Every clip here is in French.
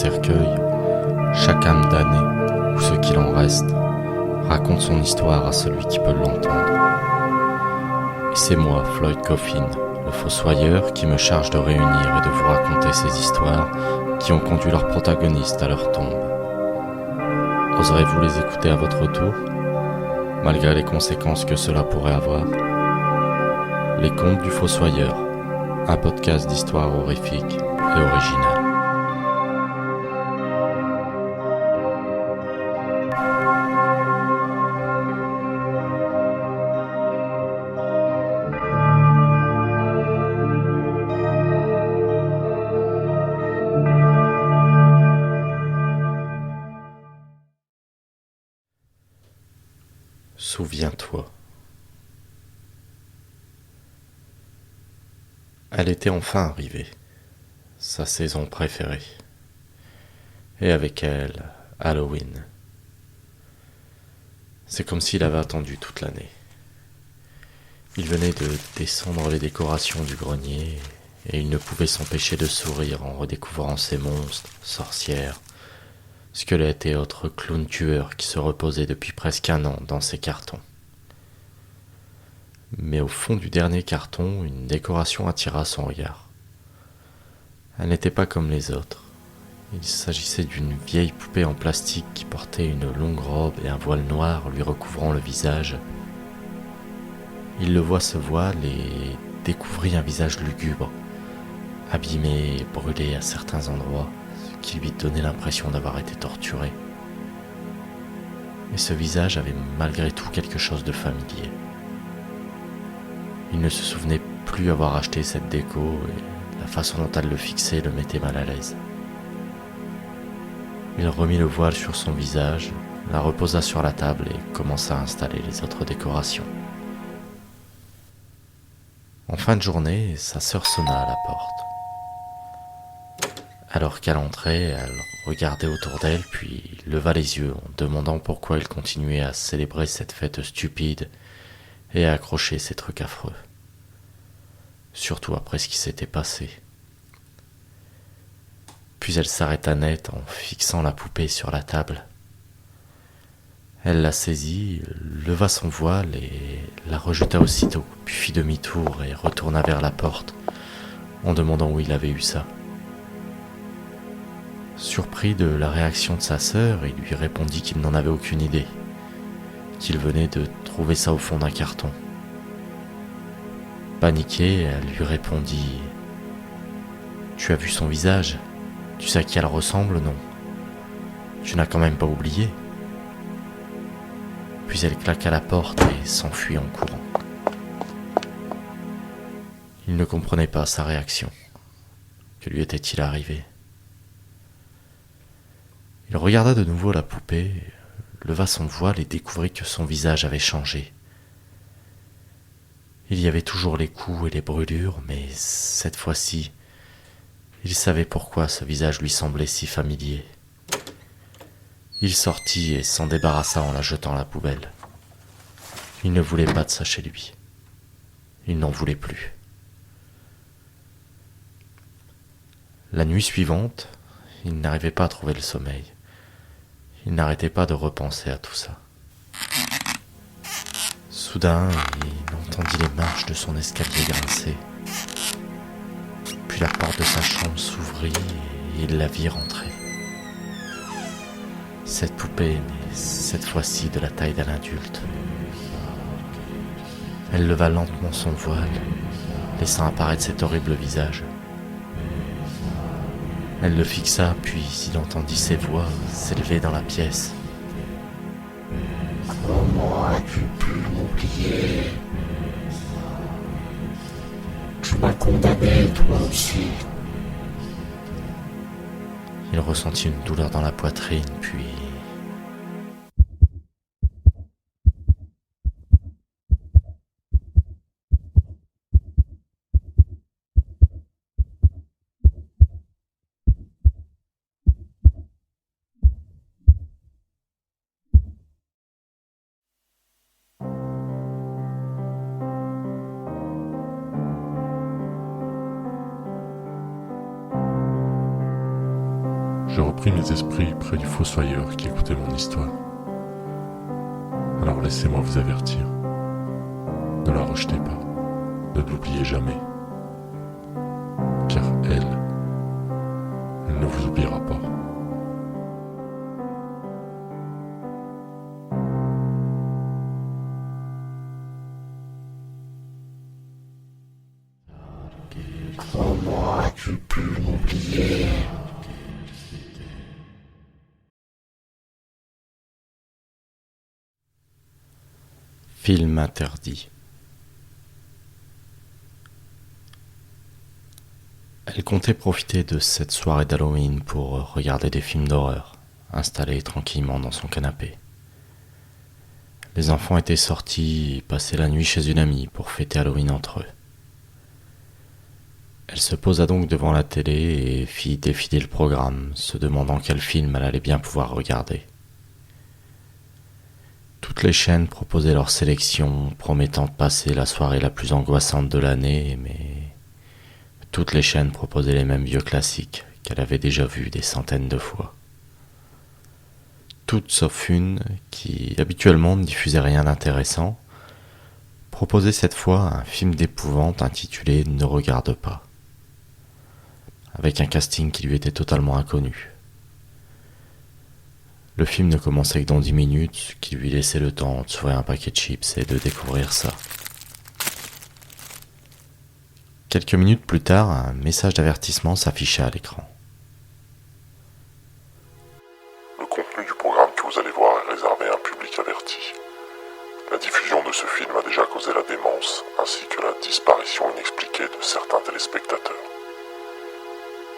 cercueil, chaque âme damnée, ou ce qu'il en reste, raconte son histoire à celui qui peut l'entendre. Et c'est moi, Floyd Coffin, le fossoyeur, qui me charge de réunir et de vous raconter ces histoires qui ont conduit leurs protagonistes à leur tombe. Oserez-vous les écouter à votre tour, malgré les conséquences que cela pourrait avoir? Les Contes du Fossoyeur, un podcast d'histoire horrifique et originale. Souviens-toi. Elle était enfin arrivée, sa saison préférée. Et avec elle, Halloween. C'est comme s'il avait attendu toute l'année. Il venait de descendre les décorations du grenier et il ne pouvait s'empêcher de sourire en redécouvrant ces monstres, sorcières, squelettes et autres clowns tueurs qui se reposaient depuis presque un an dans ses cartons. Mais au fond du dernier carton, une décoration attira son regard. Elle n'était pas comme les autres. Il s'agissait d'une vieille poupée en plastique qui portait une longue robe et un voile noir lui recouvrant le visage. Il le voit ce voile et découvrit un visage lugubre, abîmé et brûlé à certains endroits, ce qui lui donnait l'impression d'avoir été torturé. Mais ce visage avait malgré tout quelque chose de familier. Il ne se souvenait plus avoir acheté cette déco et la façon dont elle le fixait le mettait mal à l'aise. Il remit le voile sur son visage, la reposa sur la table et commença à installer les autres décorations. En fin de journée, sa sœur sonna à la porte. Alors qu'elle entrait, elle regardait autour d'elle puis leva les yeux en demandant pourquoi il continuait à célébrer cette fête stupide et à accrocher ces trucs affreux. Surtout après ce qui s'était passé. Puis elle s'arrêta net en fixant la poupée sur la table. Elle la saisit, leva son voile et la rejeta aussitôt, puis fit demi-tour et retourna vers la porte en demandant où il avait eu ça. Surpris de la réaction de sa sœur, il lui répondit qu'il n'en avait aucune idée, qu'il venait de trouver ça au fond d'un carton. Paniquée, elle lui répondit « Tu as vu son visage ? Tu sais à qui elle ressemble, non ? Tu n'as quand même pas oublié ?» Puis elle claqua la porte et s'enfuit en courant. Il ne comprenait pas sa réaction. Que lui était-il arrivé ? Il regarda de nouveau la poupée, leva son voile et découvrit que son visage avait changé. Il y avait toujours les coups et les brûlures, mais cette fois-ci, il savait pourquoi ce visage lui semblait si familier. Il sortit et s'en débarrassa en la jetant à la poubelle. Il ne voulait pas de ça chez lui. Il n'en voulait plus. La nuit suivante, il n'arrivait pas à trouver le sommeil. Il n'arrêtait pas de repenser à tout ça. Soudain, il entendit les marches de son escalier grincer. Puis la porte de sa chambre s'ouvrit et il la vit rentrer. Cette poupée, mais cette fois-ci de la taille d'un adulte. Elle leva lentement son voile, laissant apparaître cet horrible visage. Elle le fixa, puis il entendit ses voix s'élever dans la pièce. Comment as-tu pu m'oublier ? Tu m'as condamné, toi aussi. Il ressentit une douleur dans la poitrine, puis... Je repris mes esprits près du fossoyeur qui écoutait mon histoire. Alors laissez-moi vous avertir. Ne la rejetez pas. Ne l'oubliez jamais. Car elle ne vous oubliera pas. Comment as-tu pu m'oublier? Film interdit. Elle comptait profiter de cette soirée d'Halloween pour regarder des films d'horreur, installée tranquillement dans son canapé. Les enfants étaient sortis et passaient la nuit chez une amie pour fêter Halloween entre eux. Elle se posa donc devant la télé et fit défiler le programme, se demandant quel film elle allait bien pouvoir regarder. Toutes les chaînes proposaient leur sélection, promettant de passer la soirée la plus angoissante de l'année, mais toutes les chaînes proposaient les mêmes vieux classiques qu'elle avait déjà vus des centaines de fois. Toutes sauf une, qui habituellement ne diffusait rien d'intéressant, proposait cette fois un film d'épouvante intitulé « Ne regarde pas », avec un casting qui lui était totalement inconnu. Le film ne commençait que dans 10 minutes, ce qui lui laissait le temps de s'ouvrir un paquet de chips et de découvrir ça. Quelques minutes plus tard, un message d'avertissement s'afficha à l'écran. Le contenu du programme que vous allez voir est réservé à un public averti. La diffusion de ce film a déjà causé la démence, ainsi que la disparition inexpliquée de certains téléspectateurs.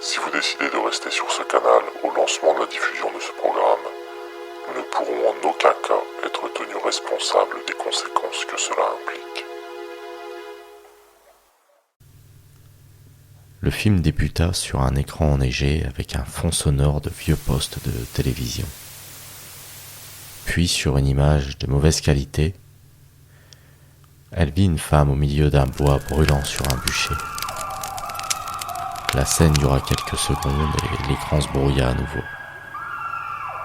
Si vous décidez de rester sur ce canal au lancement de la diffusion de ce programme, nous ne pourrons en aucun cas être tenus responsables des conséquences que cela implique. Le film débuta sur un écran enneigé avec un fond sonore de vieux postes de télévision. Puis sur une image de mauvaise qualité, elle vit une femme au milieu d'un bois brûlant sur un bûcher. La scène dura quelques secondes et l'écran se brouilla à nouveau.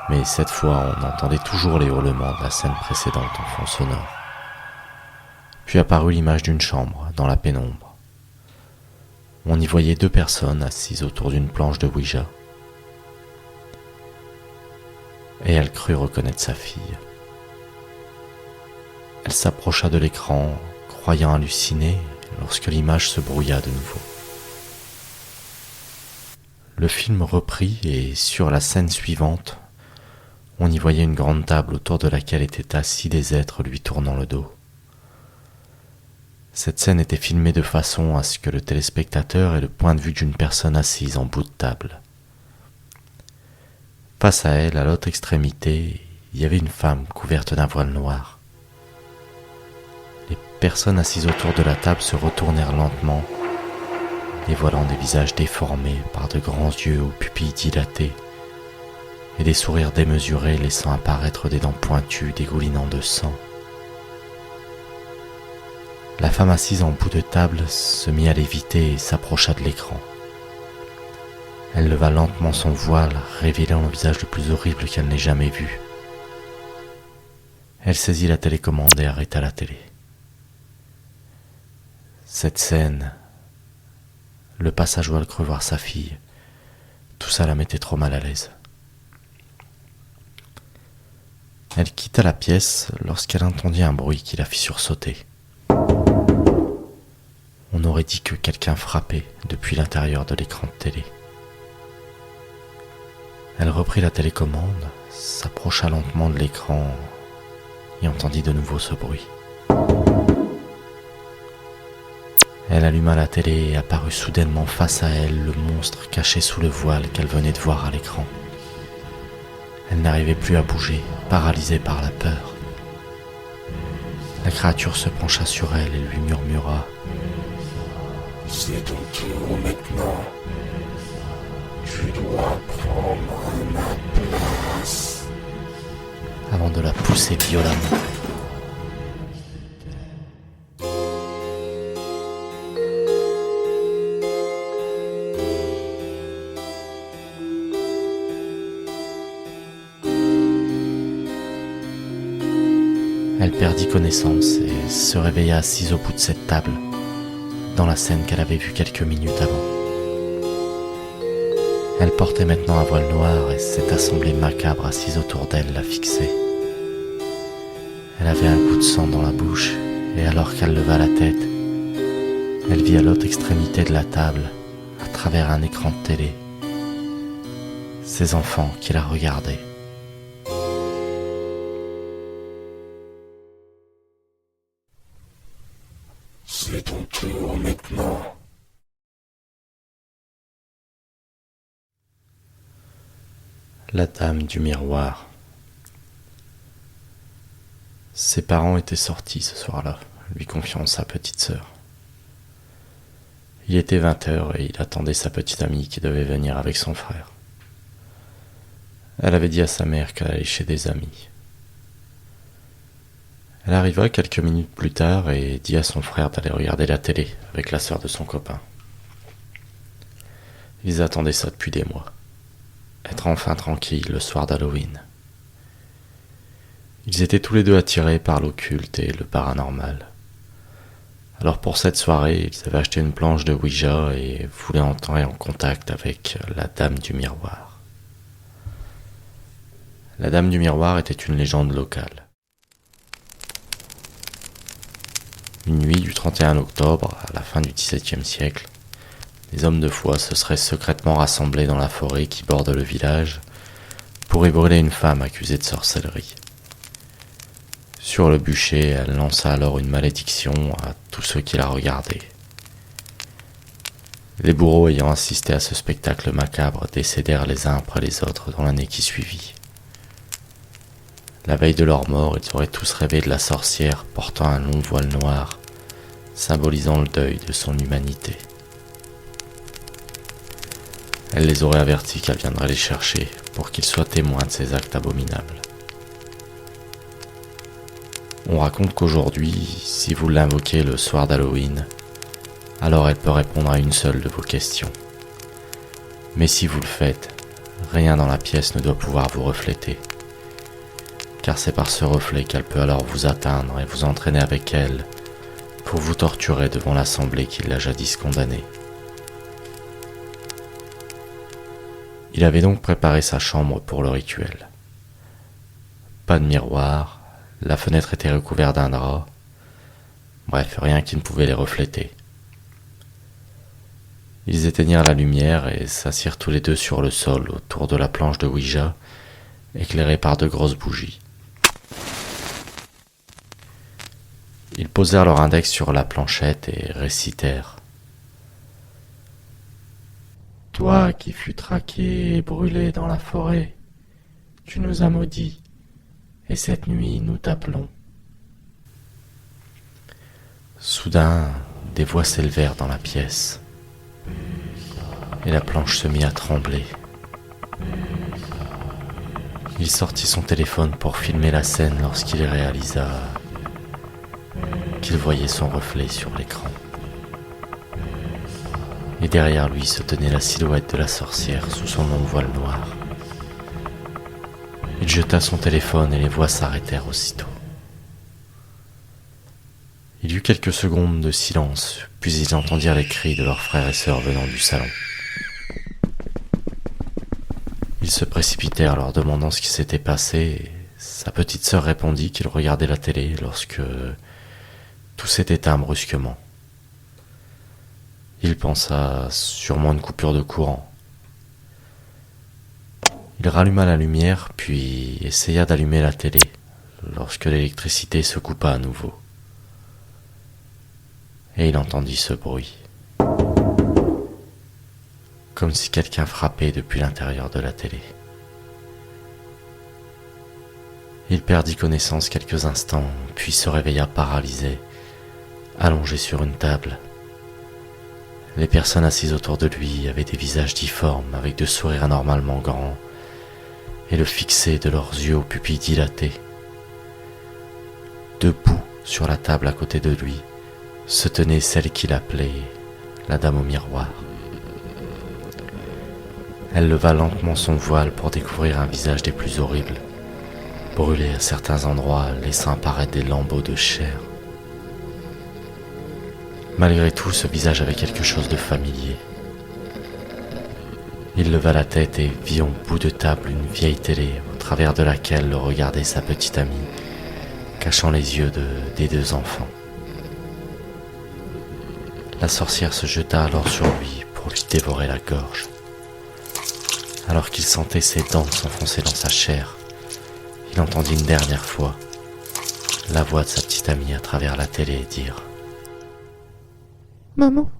Mais cette fois, on entendait toujours les hurlements de la scène précédente en fond sonore. Puis apparut l'image d'une chambre dans la pénombre. On y voyait 2 personnes assises autour d'une planche de Ouija. Et elle crut reconnaître sa fille. Elle s'approcha de l'écran, croyant halluciner, lorsque l'image se brouilla de nouveau. Le film reprit et sur la scène suivante, on y voyait une grande table autour de laquelle étaient assis des êtres lui tournant le dos. Cette scène était filmée de façon à ce que le téléspectateur ait le point de vue d'une personne assise en bout de table. Face à elle, à l'autre extrémité, il y avait une femme couverte d'un voile noir. Les personnes assises autour de la table se retournèrent lentement, dévoilant des visages déformés par de grands yeux aux pupilles dilatées et des sourires démesurés laissant apparaître des dents pointues dégoulinant de sang. La femme assise en bout de table se mit à léviter et s'approcha de l'écran. Elle leva lentement son voile, révélant le visage le plus horrible qu'elle n'ait jamais vu. Elle saisit la télécommande et arrêta la télé. Cette scène, le passage où elle crut voir sa fille, tout ça la mettait trop mal à l'aise. Elle quitta la pièce lorsqu'elle entendit un bruit qui la fit sursauter. On aurait dit que quelqu'un frappait depuis l'intérieur de l'écran de télé. Elle reprit la télécommande, s'approcha lentement de l'écran et entendit de nouveau ce bruit. Elle alluma la télé et apparut soudainement face à elle le monstre caché sous le voile qu'elle venait de voir à l'écran. Elle n'arrivait plus à bouger, paralysée par la peur. La créature se pencha sur elle et lui murmura : « C'est ton tour maintenant. Tu dois prendre ma place. » avant de la pousser violemment. Elle perdit connaissance et se réveilla assise au bout de cette table, dans la scène qu'elle avait vue quelques minutes avant. Elle portait maintenant un voile noir et cette assemblée macabre assise autour d'elle la fixait. Elle avait un goût de sang dans la bouche et alors qu'elle leva la tête, elle vit à l'autre extrémité de la table, à travers un écran de télé, ses enfants qui la regardaient. C'est ton tour maintenant. La dame du miroir. Ses parents étaient sortis ce soir-là, lui confiant sa petite sœur. Il était 20h et il attendait sa petite amie qui devait venir avec son frère. Elle avait dit à sa mère qu'elle allait chez des amis. Elle arriva quelques minutes plus tard et dit à son frère d'aller regarder la télé avec la sœur de son copain. Ils attendaient ça depuis des mois. Être enfin tranquilles le soir d'Halloween. Ils étaient tous les deux attirés par l'occulte et le paranormal. Alors pour cette soirée, ils avaient acheté une planche de Ouija et voulaient entrer en contact avec la dame du miroir. La dame du miroir était une légende locale. Une nuit du 31 octobre, à la fin du XVIIe siècle, les hommes de foi se seraient secrètement rassemblés dans la forêt qui borde le village pour y brûler une femme accusée de sorcellerie. Sur le bûcher, elle lança alors une malédiction à tous ceux qui la regardaient. Les bourreaux ayant assisté à ce spectacle macabre décédèrent les uns après les autres dans l'année qui suivit. La veille de leur mort, ils auraient tous rêvé de la sorcière portant un long voile noir, symbolisant le deuil de son humanité. Elle les aurait avertis qu'elle viendrait les chercher pour qu'ils soient témoins de ces actes abominables. On raconte qu'aujourd'hui, si vous l'invoquez le soir d'Halloween, alors elle peut répondre à une seule de vos questions. Mais si vous le faites, rien dans la pièce ne doit pouvoir vous refléter, car c'est par ce reflet qu'elle peut alors vous atteindre et vous entraîner avec elle pour vous torturer devant l'assemblée qui l'a jadis condamné. Il avait donc préparé sa chambre pour le rituel. Pas de miroir, la fenêtre était recouverte d'un drap, bref, rien qui ne pouvait les refléter. Ils éteignirent la lumière et s'assirent tous les deux sur le sol autour de la planche de Ouija, éclairée par de grosses bougies. Ils posèrent leur index sur la planchette et récitèrent. Toi qui fus traqué et brûlé dans la forêt, tu nous as maudits, et cette nuit nous t'appelons. Soudain, des voix s'élevèrent dans la pièce, et la planche se mit à trembler. Il sortit son téléphone pour filmer la scène lorsqu'il réalisa qu'il voyait son reflet sur l'écran. Et derrière lui se tenait la silhouette de la sorcière sous son long voile noir. Il jeta son téléphone et les voix s'arrêtèrent aussitôt. Il y eut quelques secondes de silence, puis ils entendirent les cris de leurs frères et sœurs venant du salon. Ils se précipitèrent leur demandant ce qui s'était passé, et sa petite sœur répondit qu'il regardait la télé lorsque tout s'est éteint brusquement. Il pensa sûrement une coupure de courant. Il ralluma la lumière, puis essaya d'allumer la télé, lorsque l'électricité se coupa à nouveau. Et il entendit ce bruit. Comme si quelqu'un frappait depuis l'intérieur de la télé. Il perdit connaissance quelques instants, puis se réveilla paralysé, allongé sur une table. Les personnes assises autour de lui avaient des visages difformes, avec de sourires anormalement grands, et le fixaient de leurs yeux aux pupilles dilatées. Debout sur la table à côté de lui, se tenait celle qu'il appelait la dame au miroir. Elle leva lentement son voile pour découvrir un visage des plus horribles, brûlé à certains endroits, laissant apparaître des lambeaux de chair. Malgré tout, ce visage avait quelque chose de familier. Il leva la tête et vit au bout de table une vieille télé au travers de laquelle le regardait sa petite amie, cachant les yeux des deux enfants. La sorcière se jeta alors sur lui pour lui dévorer la gorge. Alors qu'il sentait ses dents s'enfoncer dans sa chair, il entendit une dernière fois la voix de sa petite amie à travers la télé dire « Maman !»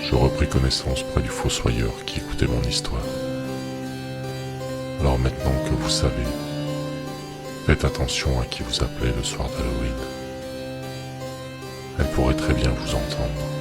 Je repris connaissance près du fossoyeur qui écoutait mon histoire. Alors maintenant que vous savez, faites attention à qui vous appelez le soir d'Halloween. Elle pourrait très bien vous entendre.